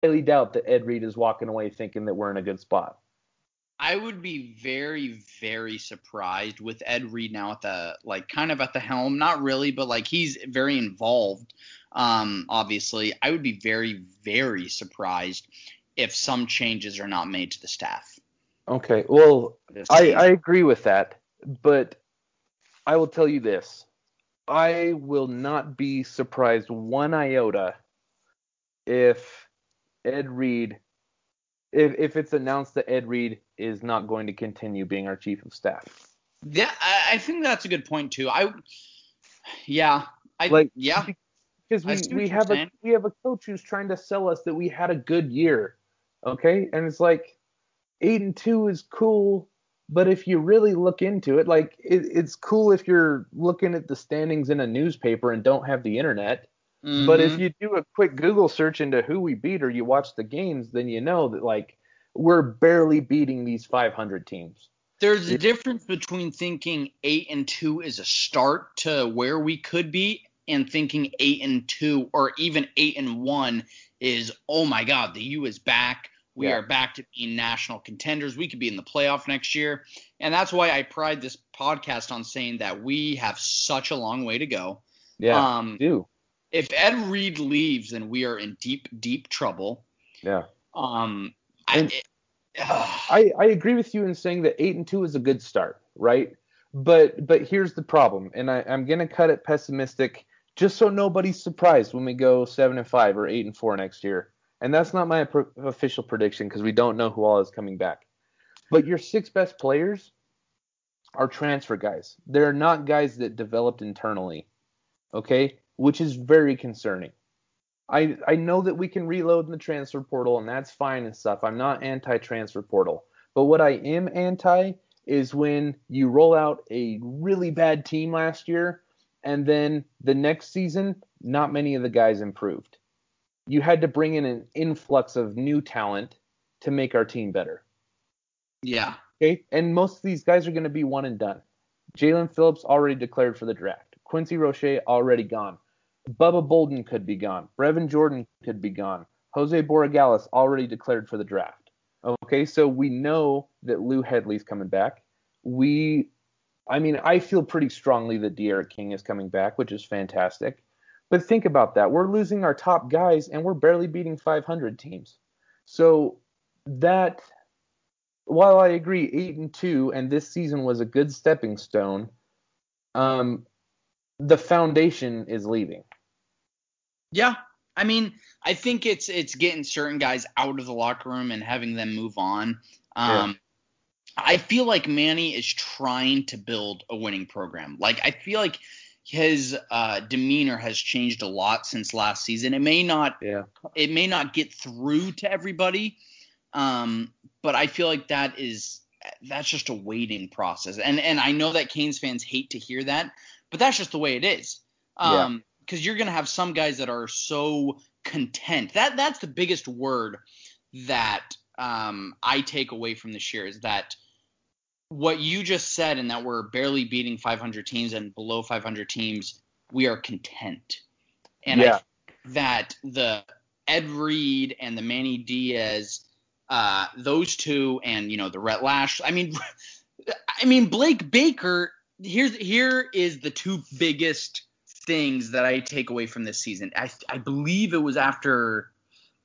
highly doubt that Ed Reed is walking away thinking that we're in a good spot. I would be very, very surprised with Ed Reed now at the kind of at the helm. Not really, but he's very involved. Obviously, I would be very, very surprised if some changes are not made to the staff Okay, well, this I season. agree with that, but I will tell you this. I will not be surprised one iota if Ed Reed, if it's announced that Ed Reed is not going to continue being our chief of staff. Yeah, I think that's a good point too. Yeah, Like, yeah, because I we see we what you're have a saying. we have a coach who's trying to sell us that we had a good year, okay? And it's like 8-2 is cool, but if you really look into it, it's cool if you're looking at the standings in a newspaper and don't have the internet. But if Mm-hmm. you do a quick Google search into who we beat or you watch the games, then you know that we're barely beating these 500 teams. There's a difference between thinking 8-2 is a start to where we could be and thinking 8-2 or even 8-1 is, oh my God, the U is back. We Yeah, are back to being national contenders. We could be in the playoff next year. And that's why I pride this podcast on saying that we have such a long way to go. yeah, Um, do. if Ed Reed leaves, then we are in deep, deep trouble. Yeah. Um, I, And it, I agree with you in saying that 8-2 is a good start, right? But here's the problem, and I'm gonna cut it pessimistic just so nobody's surprised when we go 7-5 or 8-4 next year. And that's not my official prediction because we don't know who all is coming back. But your six best players are transfer guys. They're not guys that developed internally, okay? Which is very concerning. I know that we can reload in the transfer portal and that's fine and stuff. I'm not anti transfer portal. But what I am anti is when you roll out a really bad team last year and then the next season, not many of the guys improved. You had to bring in an influx of new talent to make our team better. yeah. Okay? And most of these guys are going to be one and done. Jalen Phillips already declared for the draft. Quincy Roche already gone. Bubba Bolden could be gone. Brevin Jordan could be gone. Jose Borregales already declared for the draft. Okay, so we know that Lou Headley's coming back. I feel pretty strongly that De'Aaron King is coming back, which is fantastic. But think about that. We're losing our top guys, and we're barely beating 500 teams. So that, while I agree, 8-2, and this season was a good stepping stone, um, the foundation is leaving. Yeah. I mean, I think it's getting certain guys out of the locker room and having them move on. Yeah. I feel like Manny is trying to build a winning program. Like I feel like his demeanor has changed a lot since last season. Yeah. It may not get through to everybody, but I feel like that's just a waiting process. And I know that Canes fans hate to hear that, but that's just the way it is. Yeah. Because you're gonna have some guys that are so content. That's the biggest word that I take away from this year is that what you just said, and that we're barely beating 500 teams and below 500 teams, we are content. And I Yeah. think that the Ed Reed and the Manny Diaz, those two, and the Rhett Lash. I mean Blake Baker. Here is the two biggest things that I take away from this season. I believe it was after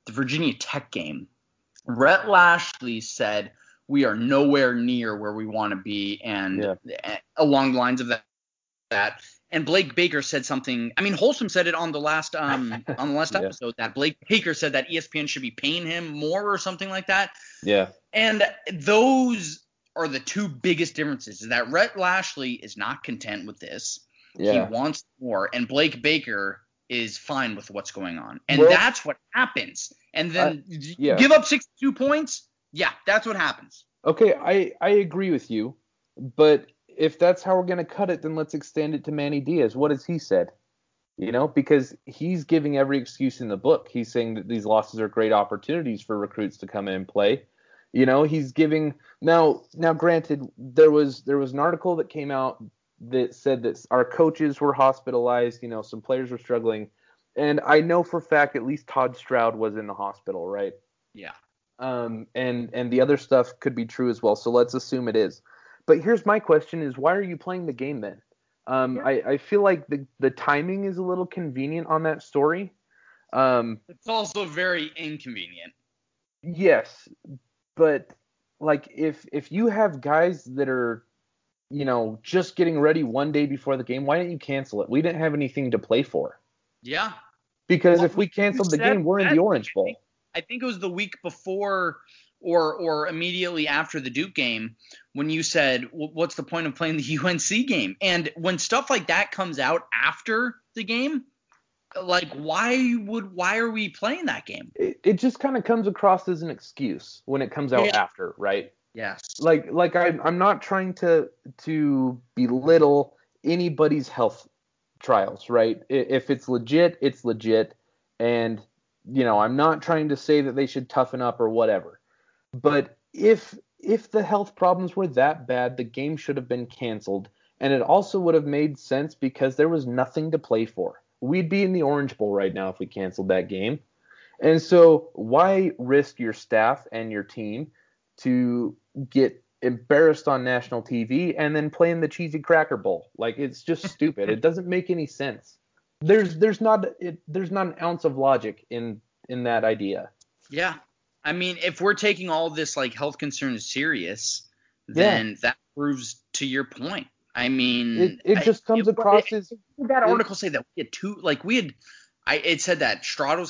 the Virginia Tech game. Rhett Lashley said we are nowhere near where we want to be, and Yeah. along the lines of that. And Blake Baker said something. I mean, Wholesome said it on the last Yeah. episode that Blake Baker said that ESPN should be paying him more or something like that. Yeah. And those are the two biggest differences. Is that Rhett Lashley is not content with this. He Yeah. wants more, and Blake Baker is fine with what's going on. And Well, that's what happens. And then yeah. give up 62 points. Yeah, that's what happens. Okay, I agree with you, but if that's how we're gonna cut it, then let's extend it to Manny Diaz. What has he said? Because he's giving every excuse in the book. He's saying that these losses are great opportunities for recruits to come in and play. He's giving now. Granted, there was an article that came out that said that our coaches were hospitalized. Some players were struggling, And I know for a fact at least Todd Stroud was in the hospital, right? Yeah. And the other stuff could be true as well. So let's assume it is. But here's my question: is why are you playing the game then? I feel like the timing is a little convenient on that story. It's also very inconvenient. Yes, but like if you have guys that are just getting ready one day before the game, why didn't you cancel it? We didn't have anything to play for. Yeah. Because Well, if we you canceled the said game, we're in that. the Orange Bowl. I think it was the week before or immediately after the Duke game when you said, what's the point of playing the UNC game? And when stuff like that comes out after the game, like why are we playing that game? It just kind of comes across as an excuse when it comes out after, right? Yes. Like I'm not trying to belittle anybody's health trials, right? If it's legit, it's legit, and I'm not trying to say that they should toughen up or whatever. But if the health problems were that bad, the game should have been canceled, and it also would have made sense because there was nothing to play for. We'd be in the Orange Bowl right now if we canceled that game. And so why risk your staff and your team to get embarrassed on national TV and then play in the cheesy cracker bowl? Like, it's just stupid. It doesn't make any sense. There's not an ounce of logic in that idea. Yeah. I mean, if we're taking all this like health concerns serious, then that proves to your point. I mean, it just comes across as that article say that it said that Stroud was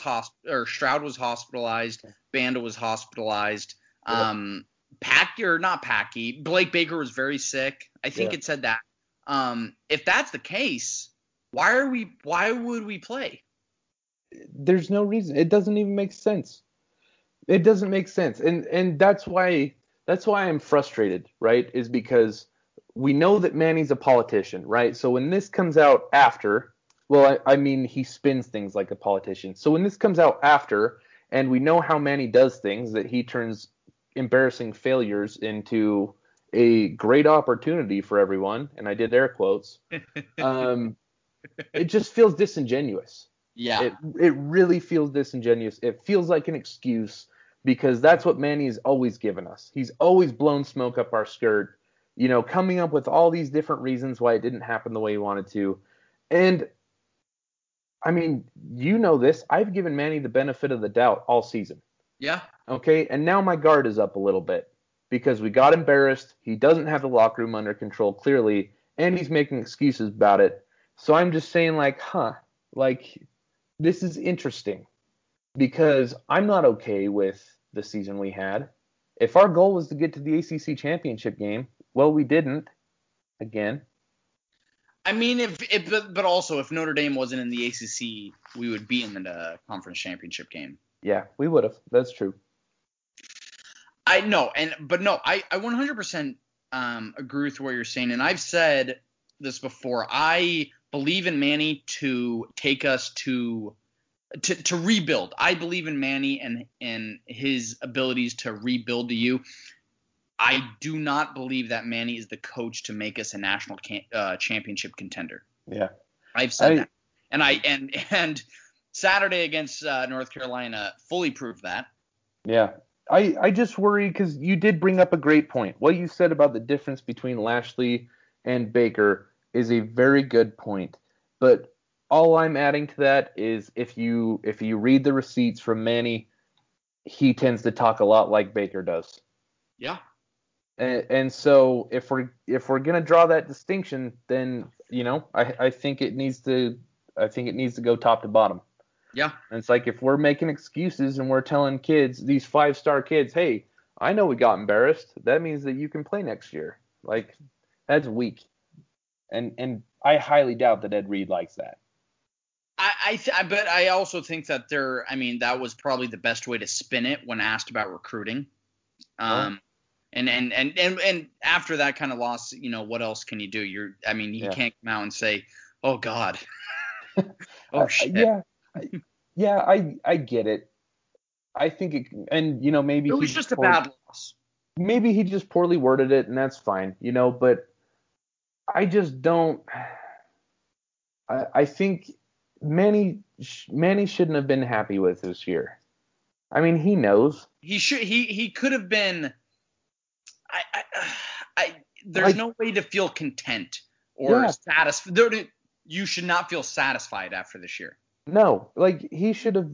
hospitalized, Banda was hospitalized, Blake Baker was very sick. I think it said that. If that's the case, why would we play? There's no reason. It doesn't even make sense. It doesn't make sense. And that's why I'm frustrated, right? Is because we know that Manny's a politician, right? So when this comes out after, well, I mean, he spins things like a politician. So when this comes out after, and we know how Manny does things, that he turns embarrassing failures into a great opportunity for everyone, and I did air quotes, it just feels disingenuous. Yeah. It really feels disingenuous. It feels like an excuse because that's what Manny has always given us. He's always blown smoke up our skirt, coming up with all these different reasons why it didn't happen the way he wanted to. And I mean, this. I've given Manny the benefit of the doubt all season. Yeah. Okay, and now my guard is up a little bit because we got embarrassed. He doesn't have the locker room under control, clearly, and he's making excuses about it. So I'm just saying, this is interesting because I'm not okay with the season we had. If our goal was to get to the ACC championship game, well, we didn't. Again. I mean, but also if Notre Dame wasn't in the ACC, we would be in the conference championship game. Yeah, we would have. That's true. I know, I 100% agree with what you're saying, and I've said this before. I believe in Manny to take us to rebuild. I believe in Manny and his abilities to rebuild the U. I do not believe that Manny is the coach to make us a national championship contender. Yeah, I've said that, and Saturday against North Carolina fully proved that. Yeah, I just worry because you did bring up a great point. What you said about the difference between Lashley and Baker is a very good point. But all I'm adding to that is if you read the receipts from Manny, he tends to talk a lot like Baker does. Yeah. And so if we're gonna draw that distinction, then I think it needs to go top to bottom. Yeah. And it's like if we're making excuses and we're telling kids, these 5-star kids, hey, I know we got embarrassed. That means that you can play next year. Like, that's weak. And I highly doubt that Ed Reed likes that. But I also think that that was probably the best way to spin it when asked about recruiting. And after that kind of loss, what else can you do? You can't come out and say, "Oh God." Oh shit. Yeah, I get it. I think it, and maybe it was just a bad loss. Maybe he just poorly worded it, and that's fine, but I just don't. I think Manny shouldn't have been happy with this year. I mean, he knows. He could have been. There's no way to feel content or satisfied. You should not feel satisfied after this year. No, like he should have,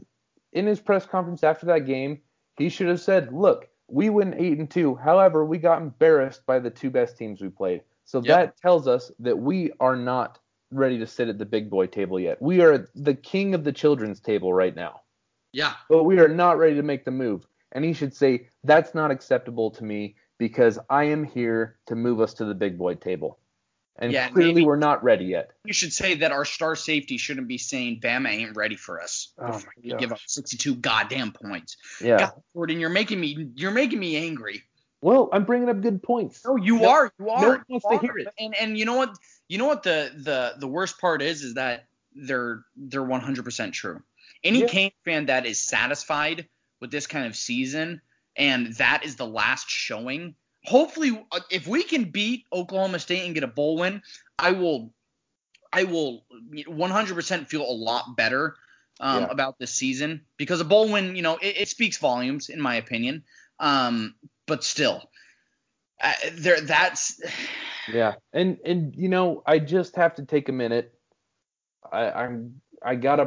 in his press conference after that game, he should have said, "Look, we went 8-2. However, we got embarrassed by the two best teams we played. So that tells us that we are not ready to sit at the big boy table yet. We are the king of the children's table right now. Yeah. But we are not ready to make the move." And he should say, "That's not acceptable to me because I am here to move us to the big boy table." And clearly we're not ready yet. You should say that our star safety shouldn't be saying Bama ain't ready for us. Oh my give up 62 goddamn points. Yeah. God, Jordan, you're making me angry. Well, I'm bringing up good points. No, you are. No one wants to hear it. And you know what? You know what the worst part is that they're 100% true. Any Cane fan that is satisfied with this kind of season and that is the last showing, hopefully if we can beat Oklahoma State and get a bowl win, I will 100% feel a lot better about this season, because a bowl win, it speaks volumes in my opinion. But still, that's and I just have to take a minute. I gotta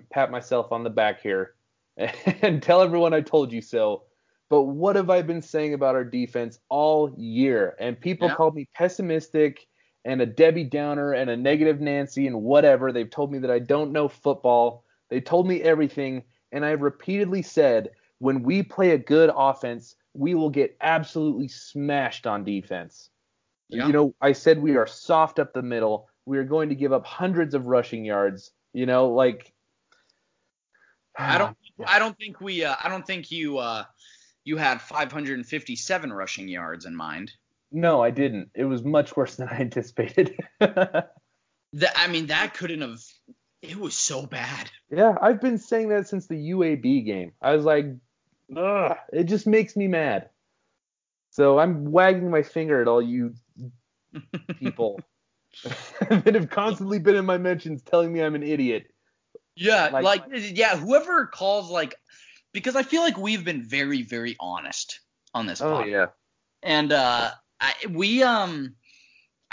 pat myself on the back here and tell everyone I told you so. But what have I been saying about our defense all year? And people called me pessimistic and a Debbie Downer and a negative Nancy and whatever. They've told me that I don't know football. They told me everything. And I've repeatedly said, when we play a good offense, we will get absolutely smashed on defense. Yeah. I said we are soft up the middle. We are going to give up hundreds of rushing yards. I don't think you had 557 rushing yards in mind. No, I didn't. It was much worse than I anticipated. That couldn't have. It was so bad. Yeah, I've been saying that since the UAB game. I was like, ugh, it just makes me mad. So I'm wagging my finger at all you people that have constantly been in my mentions telling me I'm an idiot. Yeah, whoever calls, because I feel like we've been very, very honest on this podcast. Oh, yeah. And I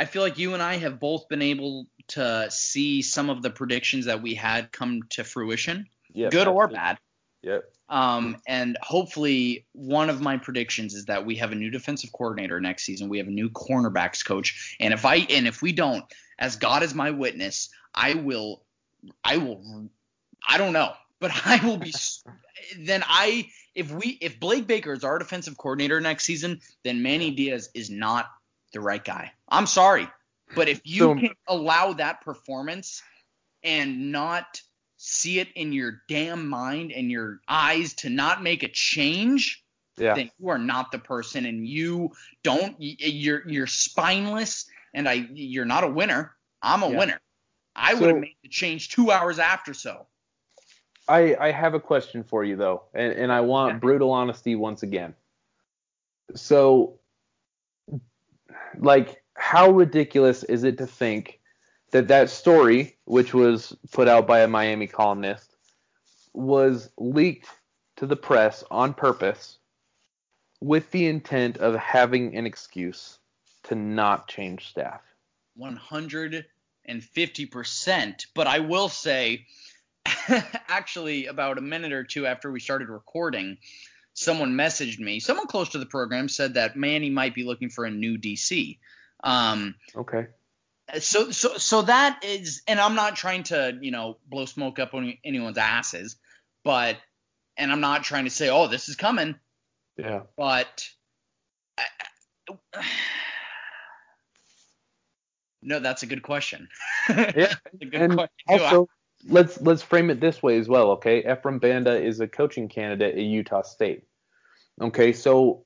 feel like you and I have both been able to see some of the predictions that we had come to fruition, good or bad. Yep. And hopefully one of my predictions is that we have a new defensive coordinator next season. We have a new cornerbacks coach. And if we don't, as God is my witness, I don't know, but I will be if Blake Baker is our defensive coordinator next season, then Manny Diaz is not the right guy. I'm sorry, but if you can allow that performance and not see it in your damn mind and your eyes to not make a change, then you are not the person, and you're spineless, and you're not a winner. I'm a winner. I would have made the change 2 hours after. So I have a question for you though, and I want brutal honesty once again. So, how ridiculous is it to think that story, which was put out by a Miami columnist, was leaked to the press on purpose with the intent of having an excuse to not change staff? 150%. But I will say, actually, about a minute or two after we started recording, someone messaged me. Someone close to the program said that Manny might be looking for a new DC. Okay. So that is, and I'm not trying to, blow smoke up on anyone's asses, and I'm not trying to say, oh, this is coming. Yeah. But no, that's a good question. Yeah. That's a good question. Also, let's frame it this way as well, okay? Ephraim Banda is a coaching candidate at Utah State. Okay, so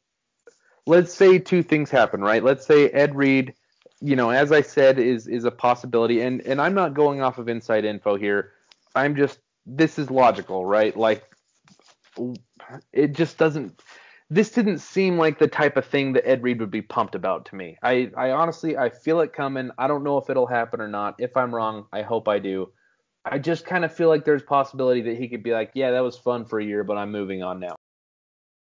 let's say two things happen, right? Let's say Ed Reed, as I said, is a possibility, and I'm not going off of inside info here. This is logical, right? It just doesn't. This didn't seem like the type of thing that Ed Reed would be pumped about to me. I honestly feel it coming. I don't know if it'll happen or not. If I'm wrong, I hope I do. I just kind of feel like there's possibility that he could be like, yeah, that was fun for a year, but I'm moving on now.